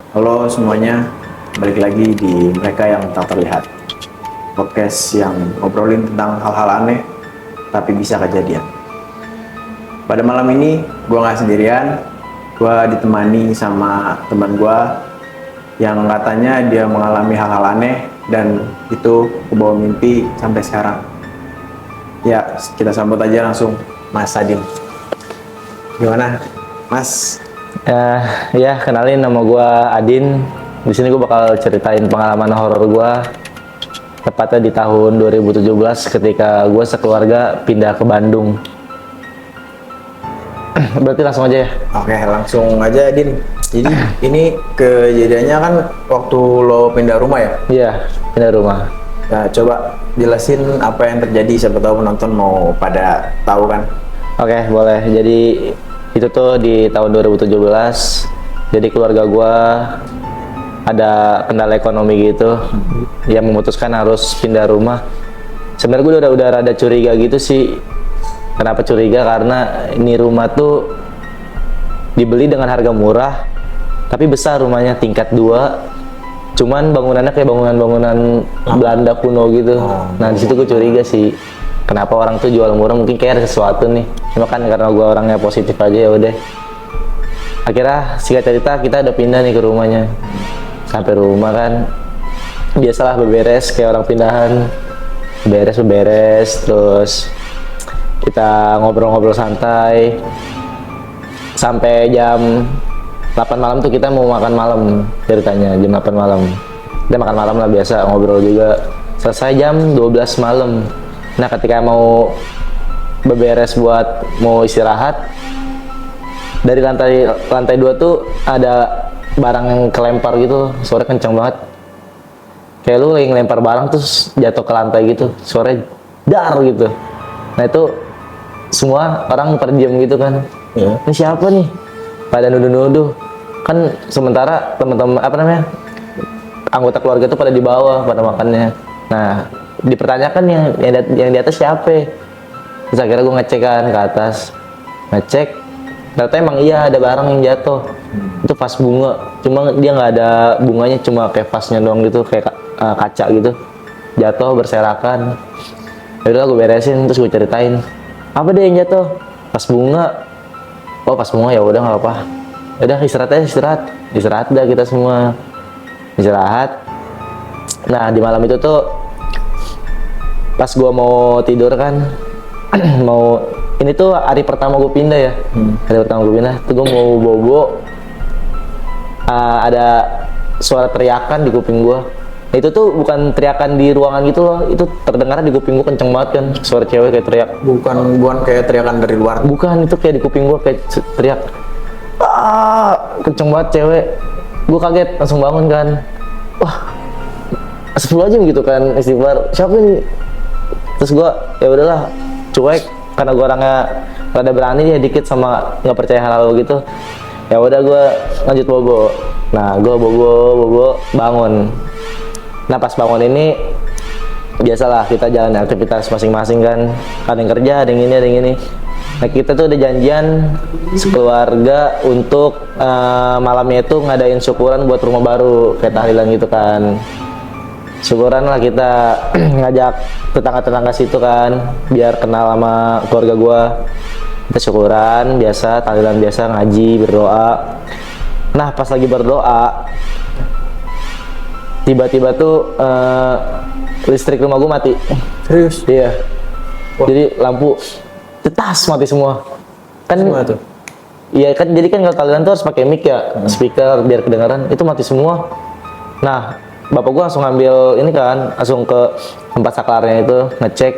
Halo semuanya, balik lagi di Mereka Yang Tak Terlihat. Podcast yang ngobrolin tentang hal-hal aneh, tapi bisa kejadian. Pada malam ini, gue gak sendirian. Gue ditemani sama teman gue yang katanya dia mengalami hal-hal aneh dan itu kebawa mimpi sampai sekarang. Ya, kita sambut aja langsung Mas Sadin. Gimana, Mas? Ya, kenalin, nama gue Adin. Di sini gue bakal ceritain pengalaman horor gue. Tepatnya di tahun 2017 ketika gue sekeluarga pindah ke Bandung. Berarti langsung aja ya. Oke, langsung aja Din. Jadi ini kejadiannya kan waktu lo pindah rumah ya? Iya, pindah rumah. Nah, coba jelasin apa yang terjadi, siapa tahu penonton mau pada tahu kan. Oke, boleh. Jadi itu tuh di tahun 2017. Jadi keluarga gue ada kendala ekonomi gitu, yang memutuskan harus pindah rumah. Sebenarnya gue udah rada curiga gitu sih. Kenapa curiga? Karena ini rumah tuh dibeli dengan harga murah, tapi besar rumahnya, tingkat 2. Cuman bangunannya kayak bangunan-bangunan Belanda kuno gitu. Nah, di situ gue curiga sih. Kenapa orang tuh jual murah? Mungkin kayak ada sesuatu nih. Cuma kan karena gue orangnya positif aja, ya udah. Akhirnya singkat cerita kita udah pindah nih ke rumahnya. Sampai rumah kan biasalah beberes kayak orang pindahan. Beres, terus kita ngobrol-ngobrol santai. Sampai jam 8 malam tuh kita mau makan malam, ceritanya jam 8 malam. Kita makan malam lah, biasa ngobrol juga. Selesai jam 12 malam. Nah, ketika mau beberes buat mau istirahat, dari lantai 2 tuh ada barang yang kelempar gitu, suara kencang banget. Kayak lu lagi ngelempar barang terus jatuh ke lantai gitu, suara dar gitu. Nah, itu semua orang terdiam gitu kan. Ini siapa nih? Pada nuduh-nuduh. Kan sementara teman-teman anggota keluarga tuh pada di bawah pada makannya. Nah, dipertanyakan yang di atas siapa? Terus akhirnya gue ngecek kan ke atas, ngecek ternyata emang iya ada barang yang jatuh. Itu vas bunga, cuma dia nggak ada bunganya, cuma kayak vasnya doang gitu, kayak kaca gitu, jatuh berserakan. Yaudah gue beresin, terus gue ceritain apa deh yang jatuh. Vas bunga. Oh, vas bunga, ya udah nggak apa-apa. Udah istirahat dah kita semua istirahat. Nah, di malam itu tuh pas gue mau tidur kan, ini tuh hari pertama gue pindah ya. Hari pertama gue pindah tuh gue mau bobo, ada suara teriakan di kuping gue. Itu tuh bukan teriakan di ruangan gitu loh, itu terdengar di kuping gue kenceng banget kan, suara cewek kayak teriak. Bukan kayak teriakan dari luar. Bukan, itu kayak di kuping gue kayak teriak, kenceng banget cewek. Gue kaget, langsung bangun kan. Wah, astagfirullahaladzim gitu kan, istighfar. Siapa ini? Terus gue ya udahlah, cuek, karena gue orangnya rada berani ya dikit sama nggak percaya hal-hal gitu. Ya udah gue lanjut bobo. Nah, gue bobo bangun. Nah, pas bangun ini biasalah kita jalan aktivitas masing-masing kan. Ada yang kerja, ada yang ini. Nah, kita tuh udah janjian sekeluarga untuk malamnya itu ngadain syukuran buat rumah baru, kayak tahlilan gitu kan. Syukuran lah kita ngajak tetangga-tetangga situ kan, biar kenal sama keluarga gua. Kita syukuran biasa, tahlilan biasa, ngaji, berdoa. Nah, pas lagi berdoa, tiba-tiba tuh listrik rumah gua mati. Serius? Iya. Wah. Jadi lampu cetas mati semua. Kan semua tuh? Iya kan, jadi kan kalau tahlilan tuh harus pakai mic ya, speaker biar kedengaran. Itu mati semua. Nah, bapak gua langsung ngambil ini kan, langsung ke tempat saklarnya itu, ngecek.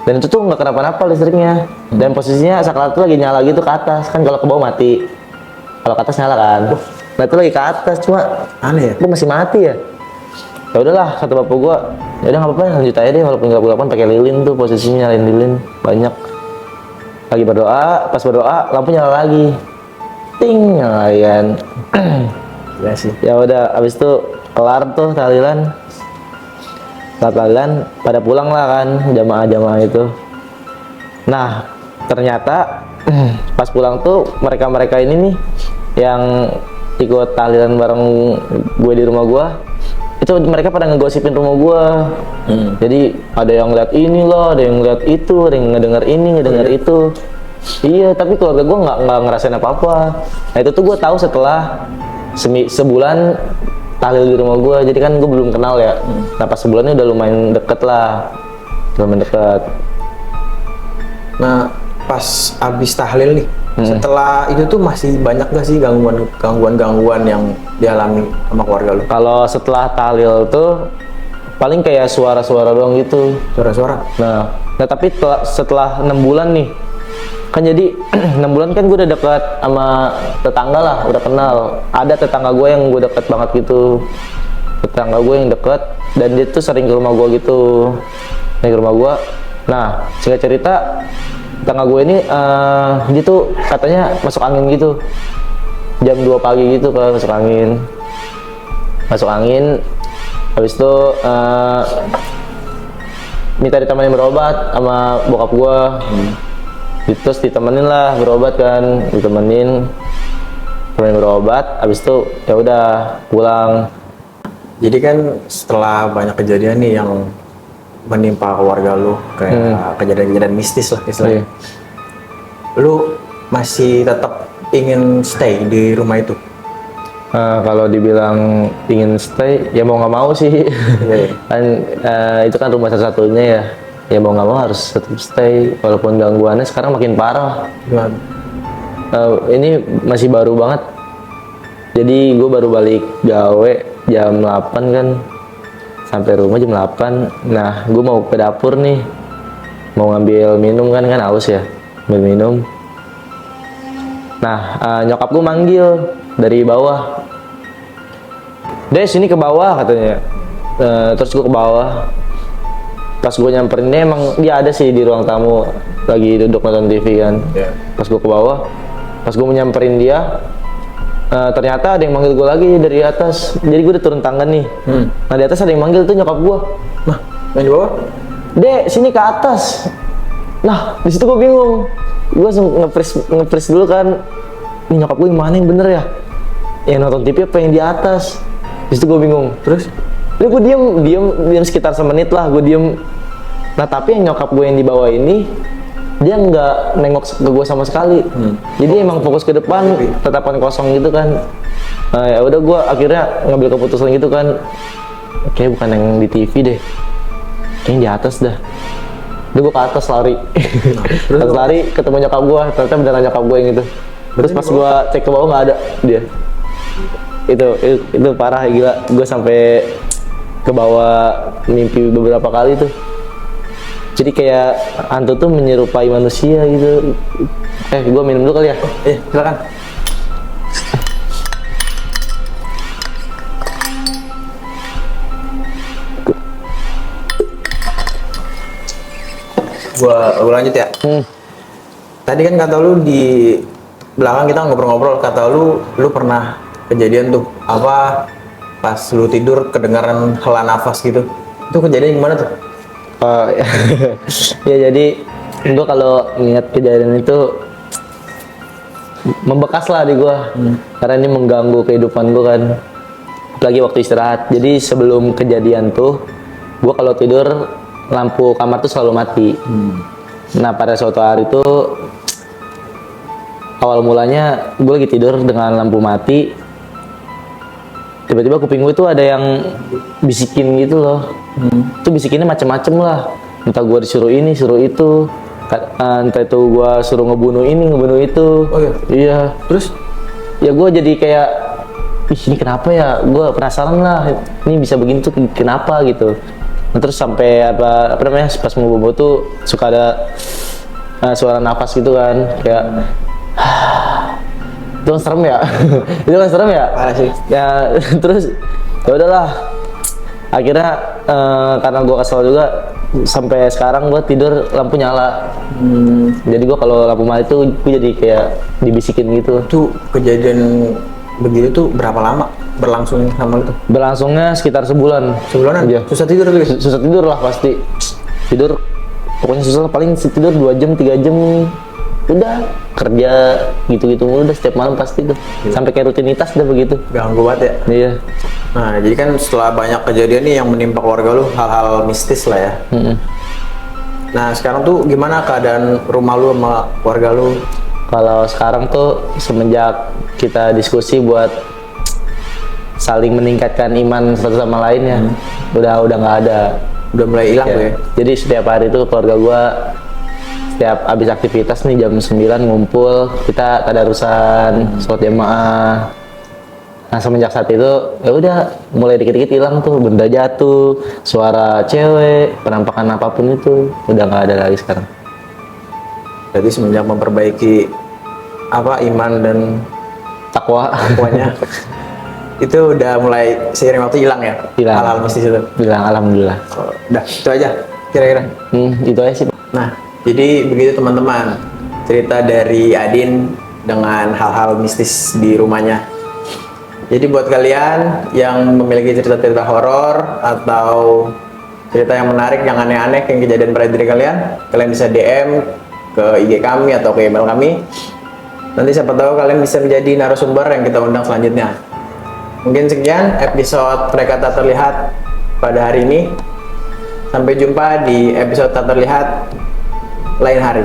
Dan itu tuh nggak kenapa-napa listriknya. Dan posisinya saklar itu lagi nyala gitu ke atas. Kan kalau ke bawah mati, kalau ke atas nyala kan. Nah, itu lagi ke atas, cuma Aneh ya? gua masih mati ya. Ya udahlah, kata bapak gua, ya udah nggak apa-apa, lanjut aja deh, walaupun gelap-gelapan pakai lilin tuh, posisinya nyalain lilin banyak. Lagi berdoa, pas berdoa lampu nyala lagi, ting, nyalain. Ya sih. Ya udah, abis itu kelar tuh tahlilan. Tahlilan pada pulang lah kan, jamaah-jamaah itu. Nah, ternyata pas pulang tuh mereka ini nih yang ikut tahlilan bareng gue di rumah gue, itu mereka pada ngegosipin rumah gue. Jadi ada yang lihat ini loh, ada yang lihat itu, ada yang ngedenger ini, ngedenger itu. Iya, tapi keluarga gue nggak ngerasain apa-apa. Nah itu tuh gue tahu setelah sebulan tahlil di rumah gue. Jadi kan gue belum kenal ya. Nah pas sebulannya udah lumayan deket lah, lumayan deket. Nah pas abis tahlil nih, setelah itu tuh masih banyak gak sih gangguan yang dialami sama keluarga lu? Kalau setelah tahlil tuh paling kayak suara-suara doang gitu. Suara-suara? Nah tapi setelah 6 bulan nih, kan jadi 6 bulan kan gue udah dekat sama tetangga lah, udah kenal. Ada tetangga gue yang gue deket banget gitu, tetangga gue yang deket, dan dia tuh sering ke rumah gue gitu, sering ke rumah gue. Nah singkat cerita, tetangga gue ini dia tuh katanya masuk angin gitu, jam 2 pagi gitu kan, masuk angin. Habis itu minta ditemenin berobat sama bokap gue. Terus ditemenin lah berobat kan, ditemenin berobat. Habis itu ya udah pulang. Jadi kan setelah banyak kejadian nih yang menimpa keluarga lu, kayak kejadian-kejadian mistis lah istilahnya, lu masih tetap ingin stay di rumah itu? Kalau dibilang ingin stay, ya mau nggak mau sih. Kan itu kan rumah satu-satunya ya. Ya mau nggak mau harus tetap stay, walaupun gangguannya sekarang makin parah. Ini masih baru banget. Jadi gue baru balik gawe jam 8 kan, sampai rumah jam 8. Nah gue mau ke dapur nih, mau ngambil minum kan haus ya, ambil minum. Nah nyokap gue manggil dari bawah, "Des, sini ke bawah," katanya. Terus gue ke bawah. Pas gue nyamperin dia, emang dia ada sih di ruang tamu lagi duduk nonton TV kan. Pas gue ke bawah, pas gue nyamperin dia, ternyata ada yang manggil gue lagi dari atas. Jadi gue udah turun tangga nih. Nah di atas ada yang manggil tuh nyokap gue. Nah yang di bawah? "Dek, sini ke atas." Nah di situ gue bingung. Gue langsung nge-freeze dulu kan. Ini nyokap gue yang mana yang bener ya? Yang nonton TV apa yang di atas? Di situ gue bingung. Terus gue diam sekitar semenit lah, gue diem. Nah tapi yang nyokap gue yang di bawah ini, dia nggak nengok ke gue sama sekali. Jadi emang fokus ke depan, tatapan kosong gitu kan. Nah ya udah, gue akhirnya ngambil keputusan gitu kan, kayak bukan yang di TV deh, kayaknya di atas dah. Udah gue ke atas lari. Terus lari ketemu nyokap gue, ternyata beneran nyokap gue yang itu. Terus pas gue cek ke bawah nggak ada dia. Itu parah, gila. Gue sampai ke bawah mimpi beberapa kali tuh. Jadi kayak hantu tuh menyerupai manusia gitu. Gue minum dulu kali ya? Silakan. Gua lanjut ya. Tadi kan kata lu di belakang kita ngobrol-ngobrol, kata lu pernah kejadian tuh apa pas lu tidur kedengaran hela nafas gitu. Itu kejadian gimana tuh? Ya jadi gue kalau ingat kejadian itu membekas lah di gue, karena ini mengganggu kehidupan gue kan, lagi waktu istirahat. Jadi sebelum kejadian tuh gue kalau tidur lampu kamar tuh selalu mati. Nah pada suatu hari tuh awal mulanya gue lagi tidur dengan lampu mati, tiba-tiba kuping gue tuh ada yang bisikin gitu loh. Itu bisikinnya macem-macem lah, entah gue disuruh ini, suruh itu, entah itu gue suruh ngebunuh ini, ngebunuh itu. Oh iya? Iya. Terus ya gue jadi kayak, ih ini kenapa ya, gue penasaran lah, ini bisa begini tuh kenapa gitu. Nah, terus sampai apa namanya, pas mau bobo tuh suka ada suara nafas gitu kan, kayak itu kan serem ya. Itu kan serem ya. Parah sih. Ya terus ya udahlah, akhirnya karena gue kesel juga, sampai sekarang gue tidur lampu nyala. Jadi gue kalau lampu mati tuh gue jadi kayak dibisikin gitu. Itu kejadian begitu tuh berapa lama berlangsung sama lu tuh? Berlangsungnya sekitar sebulan. Sebulanan? Iya. Susah tidur tuh? Susah tidur lah pasti. Tidur pokoknya susah lah, paling tidur 2 jam 3 jam. udah kerja gitu-gitu mulu udah setiap malam pasti tuh. Sampai kayak rutinitas udah begitu. Ganggu banget ya. Iya. Nah, jadi kan setelah banyak kejadian nih yang menimpa keluarga lu, hal-hal mistis lah ya. Nah, sekarang tuh gimana keadaan rumah lu sama keluarga lu? Kalau sekarang tuh semenjak kita diskusi buat saling meningkatkan iman satu sama lain ya, udah nggak ada. Udah mulai hilang tuh ya. Jadi setiap hari tuh keluarga gua setiap habis aktivitas nih jam 9 ngumpul, kita tadarusan, sholat jamaah. Nah semenjak saat itu ya udah mulai dikit-dikit hilang tuh, benda jatuh, suara cewek, penampakan apapun itu udah nggak ada lagi sekarang. Jadi semenjak memperbaiki iman dan Takwa. takwanya itu udah mulai seiring waktu hilang ya. Hilang. Hal-hal mistis itu. Bilang alhamdulillah. Udah, itu aja kira-kira. Itu aja sih. Nah, jadi begitu teman-teman, cerita dari Adin dengan hal-hal mistis di rumahnya. Jadi buat kalian yang memiliki cerita-cerita horor atau cerita yang menarik, yang aneh-aneh, yang kejadian pada diri kalian, kalian bisa DM ke IG kami atau ke email kami. Nanti siapa tahu kalian bisa menjadi narasumber yang kita undang selanjutnya. Mungkin sekian episode Mereka Tak Terlihat pada hari ini. Sampai jumpa di episode Tak Terlihat lain hari.